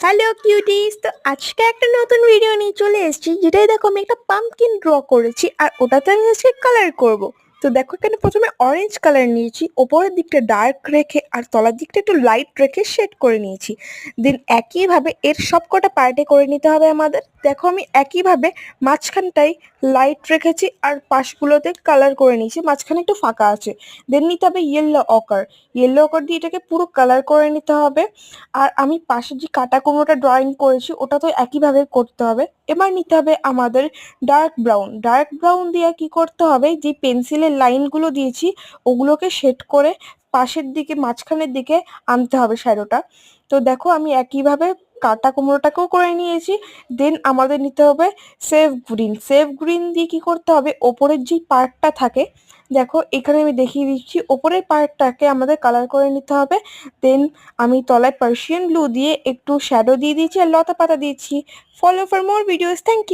Hello cuties, তো আজকে একটা নতুন ভিডিও নিয়ে চলে এসেছি, যেটাই দেখো আমি একটা পাম্পকিন ড্র করেছি আর ওটাতে আমি আজকে কালার করব। তো দেখো এখানে প্রথমে অরেঞ্জ কালার নিয়েছি, ওপরের দিকটা ডার্ক রেখে আর তলার দিকটা একটু লাইট রেখে শেড করে নিয়েছি। দেন একইভাবে এর সবকটা পার্টে করে নিতে হবে আমাদের। দেখো আমি একইভাবে মাঝখানটাই লাইট রেখেছি আর পাশগুলোতে কালার করে নিয়েছি, মাঝখানে একটু ফাঁকা আছে। দেন নিতে হবে ইয়েলো অকার দিয়ে এটাকে পুরো কালার করে নিতে হবে। আর আমি পাশে যে কাটা কুমড়োটা ড্রয়িং করেছি ওটা তো একইভাবে করতে হবে। এবার নিতে হবে আমাদের ডার্ক ব্রাউন দিয়ে কি করতে হবে, যে পেন্সিলের লাইনগুলো দিয়েছি ওগুলোকে শেড করে পাশের দিকে মাঝখানের দিকে আনতে হবে শ্যাডোটা। তো দেখো আমি একইভাবে কাটা কুমড়োটাকেও করে নিয়েছি। দেন আমাদের নিতে হবে সেভ গ্রিন দিয়ে কি করতে হবে, ওপরের যে পার্টটা থাকে, দেখো এখানে আমি দেখিয়ে দিচ্ছি, ওপরের পার্টটাকে আমাদের কালার করে নিতে হবে। দেন আমি তলায় পার্সিয়ান ব্লু দিয়ে একটু শ্যাডো দিয়ে দিয়েছি আর লতা পাতা দিয়েছি। Follow for more videos, thank you.